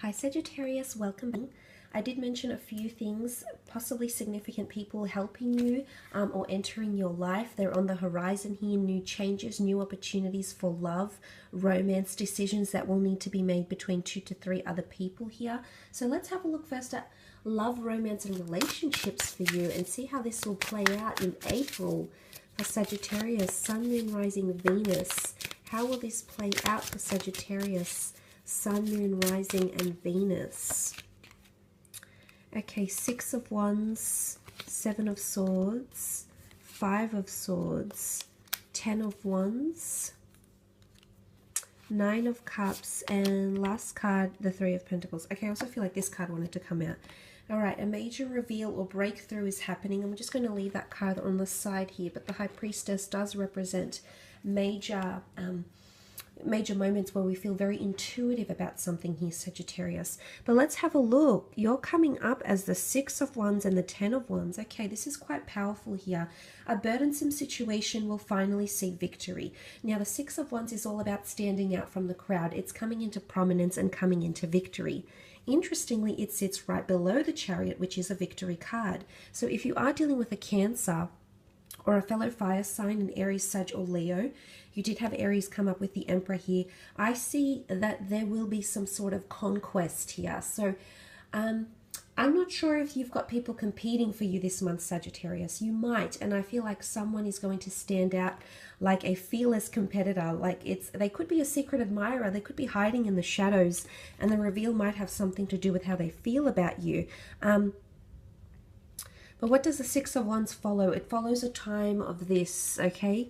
Hi Sagittarius, welcome. I did mention a few things, possibly significant people helping you or entering your life. They're on the horizon here, new changes, new opportunities for love, romance, decisions that will need to be made between 2 to 3 other people here. So let's have a look first at love, romance and relationships for you and see how this will play out in April for Sagittarius, Sun, Moon, Rising, Venus. How will this play out for Sagittarius? Sun, Moon, Rising, and Venus. Okay, 6 of Wands, 7 of Swords, 5 of Swords, 10 of Wands, 9 of Cups, and last card, the 3 of Pentacles. Okay, I also feel like this card wanted to come out. All right, a major reveal or breakthrough is happening. I'm just going to leave that card on the side here, but the High Priestess does represent major moments where we feel very intuitive about something here, Sagittarius. But let's have a look. You're coming up as the 6 of Wands and the 10 of Wands. Okay, this is quite powerful here. A burdensome situation will finally see victory. Now, the 6 of Wands is all about standing out from the crowd. It's coming into prominence and coming into victory. Interestingly, it sits right below the Chariot, which is a victory card. So if you are dealing with a Cancer or a fellow fire sign, an Aries, Sag, or Leo, you did have Aries come up with the Emperor here. I see that there will be some sort of conquest here. So I'm not sure if you've got people competing for you this month, Sagittarius. You might, and I feel like someone is going to stand out like a fearless competitor. Like they could be a secret admirer. They could be hiding in the shadows, and the reveal might have something to do with how they feel about you. But what does the 6 of Wands follow? It follows a time of this, okay?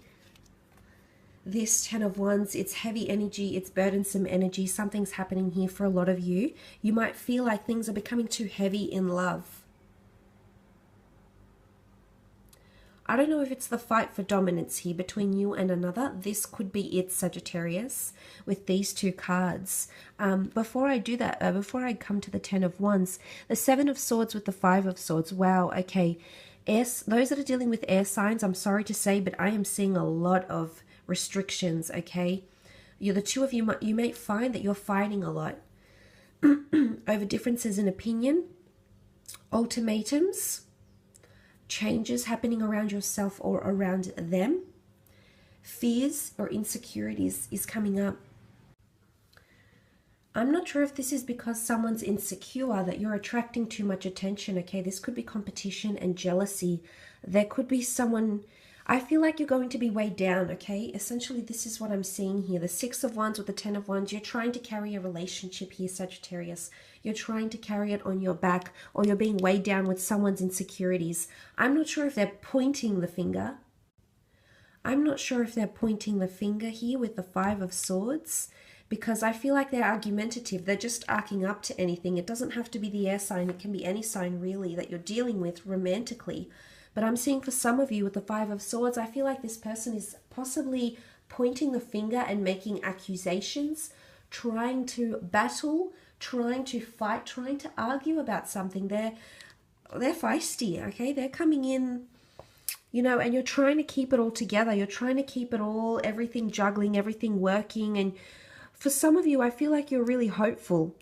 This 10 of Wands, it's heavy energy, it's burdensome energy. Something's happening here for a lot of you. You might feel like things are becoming too heavy in love. I don't know if it's the fight for dominance here between you and another. This could be it, Sagittarius, with these 2 cards. Before I do that, before I come to the 10 of Wands, the 7 of Swords with the 5 of Swords. Wow, okay. Those that are dealing with air signs, I'm sorry to say, but I am seeing a lot of restrictions, okay? The 2 of you, you may find that you're fighting a lot over differences in opinion, ultimatums, changes happening around yourself or around them. Fears or insecurities is coming up. I'm not sure if this is because someone's insecure, that you're attracting too much attention, okay? This could be competition and jealousy. There could be someone, I feel like you're going to be weighed down, okay? Essentially, this is what I'm seeing here. The 6 of Wands with the 10 of Wands, you're trying to carry a relationship here, Sagittarius. You're trying to carry it on your back, or you're being weighed down with someone's insecurities. I'm not sure if they're pointing the finger. I'm not sure if they're pointing the finger here with the 5 of Swords, because I feel like they're argumentative. They're just arcing up to anything. It doesn't have to be the air sign. It can be any sign, really, that you're dealing with romantically. But I'm seeing for some of you with the 5 of Swords, I feel like this person is possibly pointing the finger and making accusations, trying to battle, trying to fight, trying to argue about something. They're feisty, okay? They're coming in, you know, and you're trying to keep it all together. You're trying to keep it all, everything juggling, everything working. And for some of you, I feel like you're really hopeful.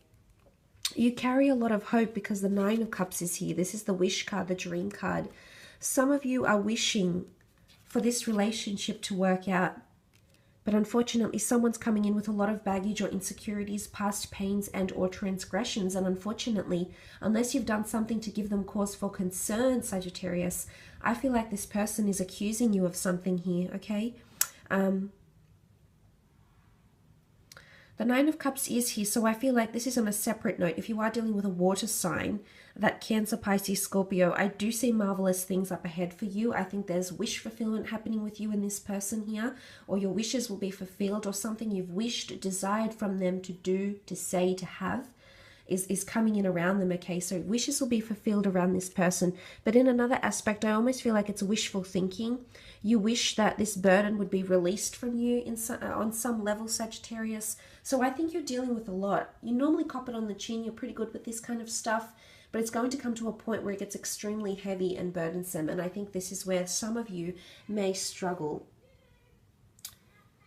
You carry a lot of hope because the 9 of Cups is here. This is the wish card, the dream card. Some of you are wishing for this relationship to work out, but unfortunately someone's coming in with a lot of baggage or insecurities, past pains and or transgressions, and unfortunately, unless you've done something to give them cause for concern, Sagittarius, I feel like this person is accusing you of something here, okay? The 9 of Cups is here, so I feel like this is on a separate note. If you are dealing with a water sign, that Cancer, Pisces, Scorpio, I do see marvelous things up ahead for you. I think there's wish fulfillment happening with you and this person here, or your wishes will be fulfilled, or something you've wished, desired from them to do, to say, to have is coming in around them, okay? So wishes will be fulfilled around this person. But in another aspect, I almost feel like it's wishful thinking. You wish that this burden would be released from you on some level, Sagittarius. So I think you're dealing with a lot. You normally cop it on the chin. You're pretty good with this kind of stuff. But it's going to come to a point where it gets extremely heavy and burdensome. And I think this is where some of you may struggle.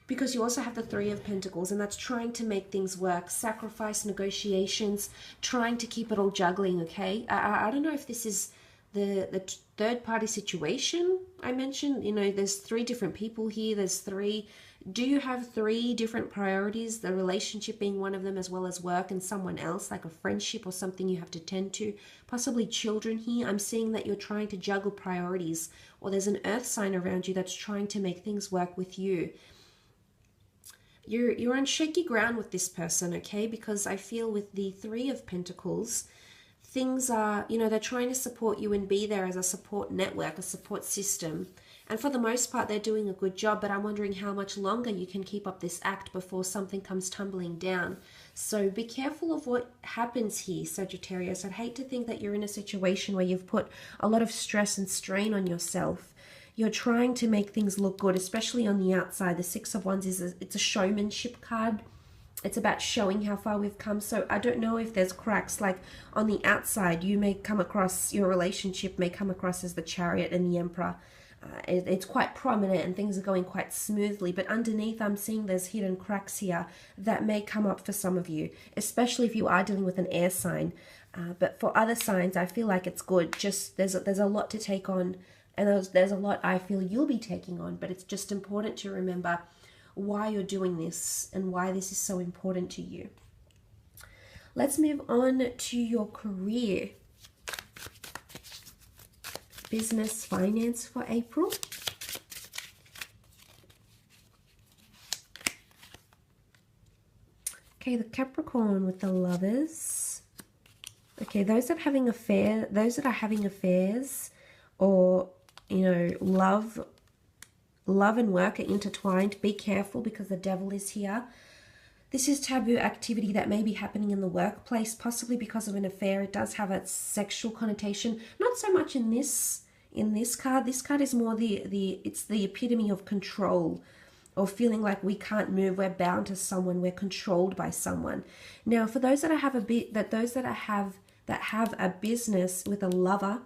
because you also have the Three of Pentacles, and that's trying to make things work, sacrifice, negotiations, trying to keep it all juggling, okay? I don't know if this is the third party situation I mentioned. You know, there's three different people here. There's three. Do you have three different priorities, the relationship being one of them, as well as work and someone else, like a friendship or something you have to tend to? Possibly children here. I'm seeing that you're trying to juggle priorities, or there's an earth sign around you that's trying to make things work with you. You're on shaky ground with this person, okay? Because I feel with the Three of Pentacles, things are, you know, they're trying to support you and be there as a support network, a support system. And for the most part, they're doing a good job, but I'm wondering how much longer you can keep up this act before something comes tumbling down. So be careful of what happens here, Sagittarius. I'd hate to think that you're in a situation where you've put a lot of stress and strain on yourself. You're trying to make things look good, especially on the outside. The Six of Wands it's a showmanship card. It's about showing how far we've come. So I don't know if there's cracks. Like on the outside, you may come across, your relationship may come across as the Chariot and the Emperor. It's quite prominent and things are going quite smoothly. But underneath, I'm seeing there's hidden cracks here that may come up for some of you, especially if you are dealing with an air sign. But for other signs, I feel like it's good. Just there's a lot to take on. And there's a lot I feel you'll be taking on, but it's just important to remember why you're doing this and why this is so important to you. Let's move on to your career. Business, finance for April. Okay, the Capricorn with the Lovers. Okay, those that are having affairs, or you know, love and work are intertwined. Be careful because the Devil is here. This is taboo activity that may be happening in the workplace, possibly because of an affair. It does have a sexual connotation. Not so much in this card. This card is more it's the epitome of control, or feeling like we can't move, we're bound to someone, we're controlled by someone. Now, for those that have a business with a lover,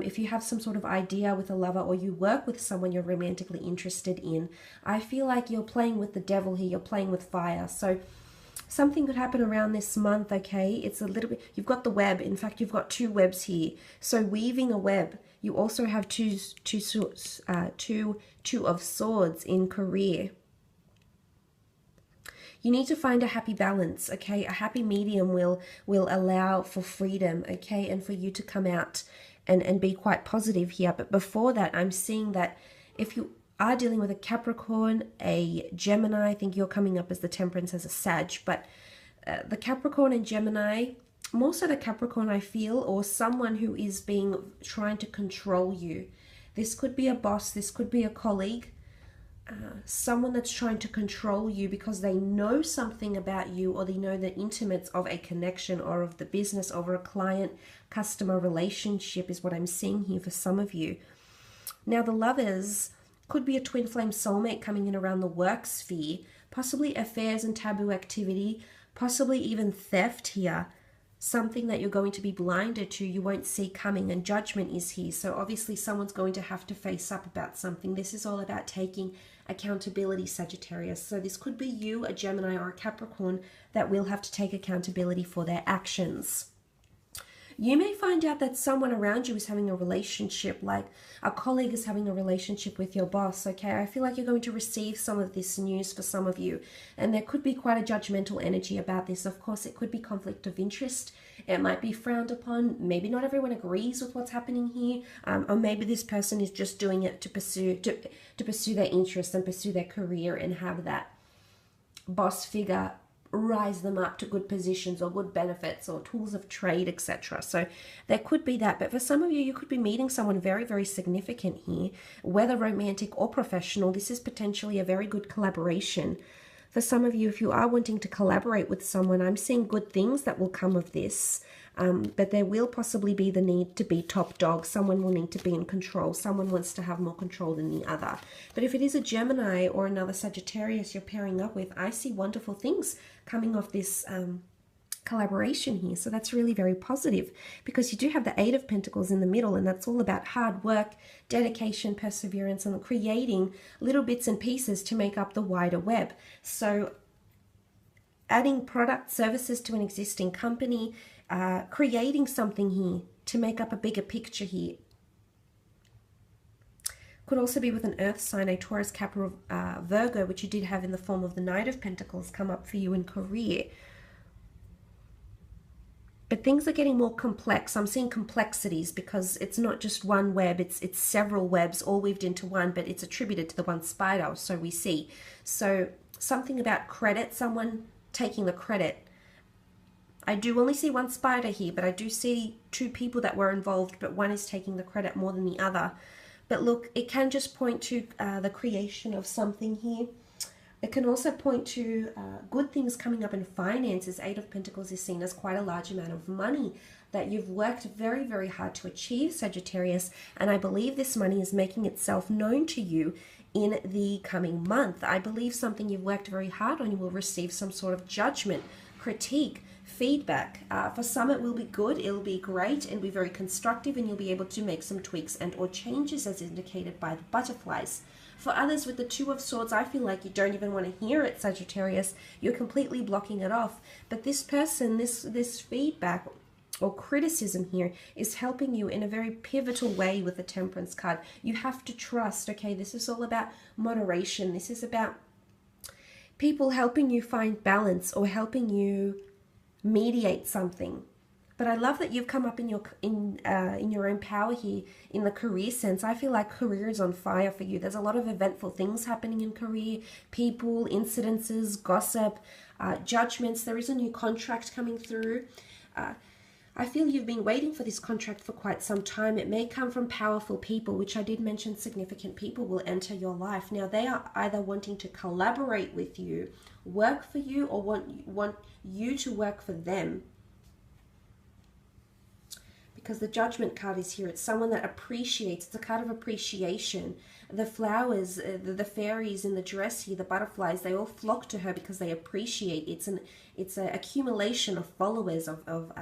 if you have some sort of idea with a lover, or you work with someone you're romantically interested in, I feel like you're playing with the Devil here. You're playing with fire. So something could happen around this month, okay? It's a little bit, you've got the web. In fact, you've got two webs here. So weaving a web. You also have two of Swords in career. You need to find a happy balance, okay? A happy medium will allow for freedom, okay? And for you to come out and be quite positive here. But before that, I'm seeing that if you are dealing with a Capricorn, a Gemini, I think you're coming up as the Temperance as a Sag, but the Capricorn and Gemini, more so the Capricorn, I feel, or someone who is trying to control you. This could be a boss, this could be a colleague, someone that's trying to control you because they know something about you, or they know the intimates of a connection or of the business, over a client-customer relationship is what I'm seeing here for some of you. Now, the Lovers could be a twin flame soulmate coming in around the work sphere, possibly affairs and taboo activity, possibly even theft here. Something that you're going to be blinded to, you won't see coming, and judgment is here. So obviously someone's going to have to face up about something. This is all about taking accountability, Sagittarius. So this could be you, a Gemini or a Capricorn, that will have to take accountability for their actions. You may find out that someone around you is having a relationship, like a colleague is having a relationship with your boss, okay? I feel like you're going to receive some of this news for some of you, and there could be quite a judgmental energy about this. Of course, it could be conflict of interest. It might be frowned upon. Maybe not everyone agrees with what's happening here, or maybe this person is just doing it to pursue their interests and pursue their career and have that boss figure rise them up to good positions or good benefits or tools of trade, etc. So there could be that. But for some of you, you could be meeting someone very, very significant here, whether romantic or professional. This is potentially a very good collaboration. For some of you, if you are wanting to collaborate with someone, I'm seeing good things that will come of this. But there will possibly be the need to be top dog. Someone will need to be in control. Someone wants to have more control than the other. But if it is a Gemini or another Sagittarius you're pairing up with, I see wonderful things coming off this collaboration here. So that's really very positive, because you do have the Eight of Pentacles in the middle, and that's all about hard work, dedication, perseverance, and creating little bits and pieces to make up the wider web. So adding product services to an existing company, creating something here to make up a bigger picture here. Could also be with an earth sign, a Taurus, Capricorn, Virgo, which you did have in the form of the Knight of Pentacles come up for you in career. But things are getting more complex. I'm seeing complexities because it's not just one web, it's several webs all weaved into one, but it's attributed to the one spider, so we see. So something about credit, someone taking the credit. I do only see one spider here, but I do see two people that were involved, but one is taking the credit more than the other. But look, it can just point to the creation of something here. It can also point to good things coming up in finances. Eight of Pentacles is seen as quite a large amount of money that you've worked very, very hard to achieve, Sagittarius. And I believe this money is making itself known to you in the coming month. I believe something you've worked very hard on, you will receive some sort of judgment, critique, feedback. For some it will be good, it'll be great and be very constructive, and you'll be able to make some tweaks and or changes as indicated by the butterflies. For others with the Two of Swords, I feel like you don't even want to hear it, Sagittarius. You're completely blocking it off. But this person, this feedback or criticism here is helping you in a very pivotal way with the Temperance card. You have to trust, okay? This is all about moderation. This is about people helping you find balance or helping you mediate something. But I love that you've come up in your own power here in the career sense. I feel like career is on fire for you. There's a lot of eventful things happening in career, people, incidences, gossip, judgments. There is a new contract coming through. I feel you've been waiting for this contract for quite some time. It may come from powerful people, which I did mention significant people will enter your life. Now, they are either wanting to collaborate with you, work for you, or want you to work for them. Because the Judgment card is here. It's someone that appreciates. It's a card of appreciation. The flowers, the fairies in the dress here, the butterflies, they all flock to her because they appreciate. It's an accumulation of followers, of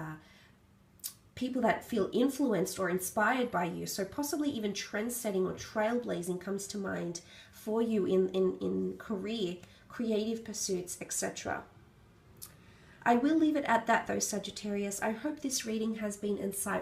people that feel influenced or inspired by you. So possibly even trend-setting or trailblazing comes to mind for you in career, creative pursuits, etc. I will leave it at that though, Sagittarius. I hope this reading has been insightful